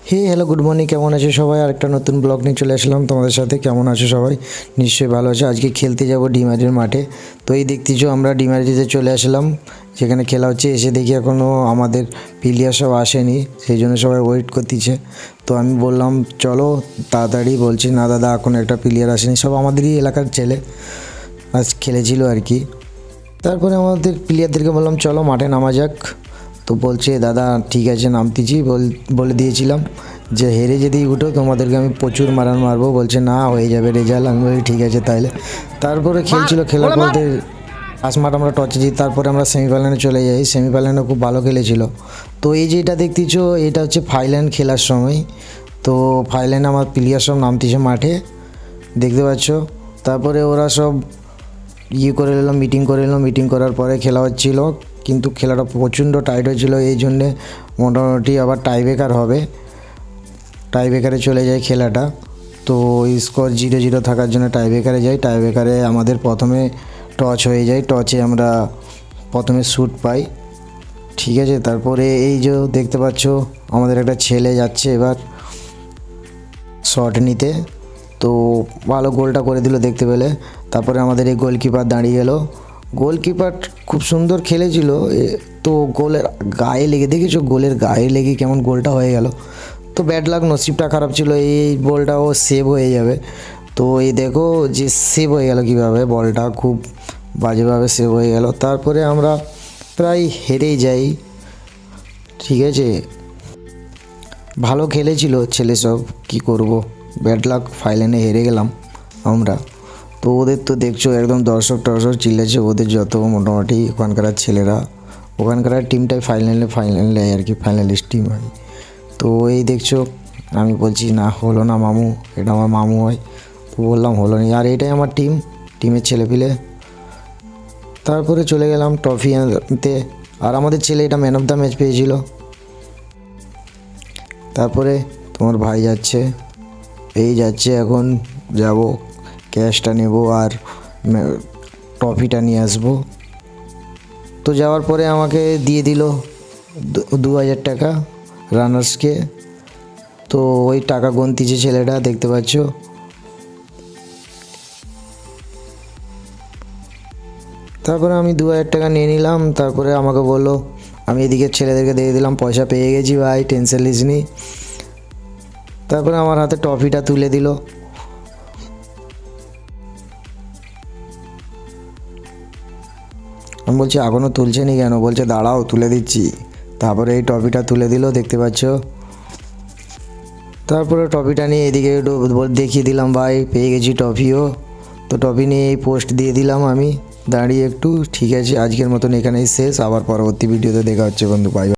হে hello good morning, কেমন আছো সবাই? আরেকটা নতুন ব্লগ নিয়ে চলে আসলাম তোমাদের সাথে। কেমন আছো সবাই? নিশ্চয়ই ভালো আছে। আজকে খেলতে যাব ডিমারির মাঠে। তো এই দেখতেছো আমরা ডিমারিতে চলে আসলাম, যেখানে খেলা হচ্ছে। এসে দেখি এখনও আমাদের প্লেয়ার সব আসেনি, সেই জন্য সবাই ওয়েট করতেছে। তো আমি বললাম চলো তাড়াতাড়ি, বলছি না দাদা এখন একটা প্লেয়ার আসেনি, সব আমাদেরই এলাকার ছেলে আজ খেলেছিল আর কি। তারপরে আমাদের প্লেয়ারদেরকে বললাম চলো মাঠে নামা যাক। তো বলছে দাদা ঠিক আছে নামতেছি, বলে দিয়েছিলাম যে হেরে যদি উঠো তোমাদেরকে আমি প্রচুর মারান মারবো। বলছে না হয়ে যাবে রেজাল্ট। আমি বলি ঠিক আছে তাইলে। তারপরে খেলছিল, খেলার বলতে ফার্স্ট মাঠ আমরা টসে জিতি, তারপরে আমরা সেমিফাইনালে চলে যাই। সেমিফাইনালে খুব ভালো খেলেছিল। তো এই যে এটা দেখতেছো এটা হচ্ছে ফাইনাল খেলার সময়। তো ফাইনালে আমার প্লেয়ার সব নামতেছে মাঠে, দেখতে পাচ্ছ। তারপরে ওরা সব করে নিলাম, মিটিং করে নিলাম। মিটিং করার পরে খেলা হচ্ছিল, কিন্তু খেলাটা প্রচণ্ড টাইট হয়েছিল। এই জন্যে মোটামুটি আবার টাইব্রেকার হবে, টাইব্রেকারে চলে যায় খেলাটা। তো স্কোর 0-0 থাকার জন্য টাইব্রেকারে যাই। টাইব্রেকারে আমাদের প্রথমে টচ হয়ে যায়, টচে আমরা প্রথমে শ্যুট পাই, ঠিক আছে। তারপরে এই যে দেখতে পাচ্ছ আমাদের একটা ছেলে যাচ্ছে এবার শট নিতে, তো ভালো গোলটা করে দিল দেখতে পেলে। তারপরে আমাদের এই গোলকিপার দাঁড়িয়ে গেল। গোলকিপার খুব সুন্দর খেলেছিল, তো গোলের গায়ে লেগে দেখেছো, গোলের গায়ে লেগে কেমন গোলটা হয়ে গেল। তো ব্যাড লাক, নসিবটা খারাপ ছিল, এই বলটাও সেভ হয়ে যাবে। তো এই দেখো যে সেভ হয়ে গেল কীভাবে, বলটা খুব বাজেভাবে সেভ হয়ে গেল। তারপরে আমরা প্রায় হেরেই যাই, ঠিক আছে। ভালো খেলেছিল ছেলে সব, কি করব, ব্যাড লাক, ফাইনালে হেরে গেলাম আমরা। তো ওদের তো দেখছো একদম দর্শক চিল্লেছে, ওদের যত মোটামুটি ওখানকার ছেলেরা, ওখানকার টিমটাই ফাইনালে আর কি, ফাইনালিস্ট টিম হয়। তো এই দেখছো আমি বলছি না হলো না মামু, এটা আমার মামু হয়। তো বললাম হলো না, আর এটাই আমার টিমের ছেলেপিলে। তারপরে চলে গেলাম ট্রফি আনতে, আর আমাদের ছেলে এটা ম্যান অফ দ্য ম্যাচ পেয়েছিল। তারপরে তোমার ভাই যাচ্ছে, এই যাচ্ছে, এখন যাব ক্যাশটা নেব আর ট্রফিটা নিয়ে আসবো। তো যাওয়ার পরে আমাকে দিয়ে দিল 2000 টাকা রানার্সকে। তো ওই টাকা গুনতিছে ছেলেটা, দেখতে পাচ্ছ। তারপরে আমি 2000 টাকা নিয়ে নিলাম। তারপরে আমাকে বললো, আমি এদিকে ছেলেদেরকে দিয়ে দিলাম পয়সা পেয়ে গেছি ভাই, টেনশন নিস নি। তারপরে আমার হাতে ট্রফিটা তুলে দিল। আমি বলছি এখনও তুলছে নি কেন? বলছে দাঁড়াও তুলে দিচ্ছি। তারপরে এই ট্রফিটা তুলে দিল, দেখতে পাচ্ছ। তারপরে ট্রফিটা নিয়ে এদিকে একটু দেখিয়ে দিলাম ভাই পেয়ে গেছি ট্রফিও। তো ট্রফি নিয়ে এই পোস্ট দিয়ে দিলাম আমি দাঁড়িয়ে একটু, ঠিক আছে। আজকের মতন এখানেই শেষ, আবার পরবর্তী ভিডিওতে দেখা হচ্ছে বন্ধু, বাই।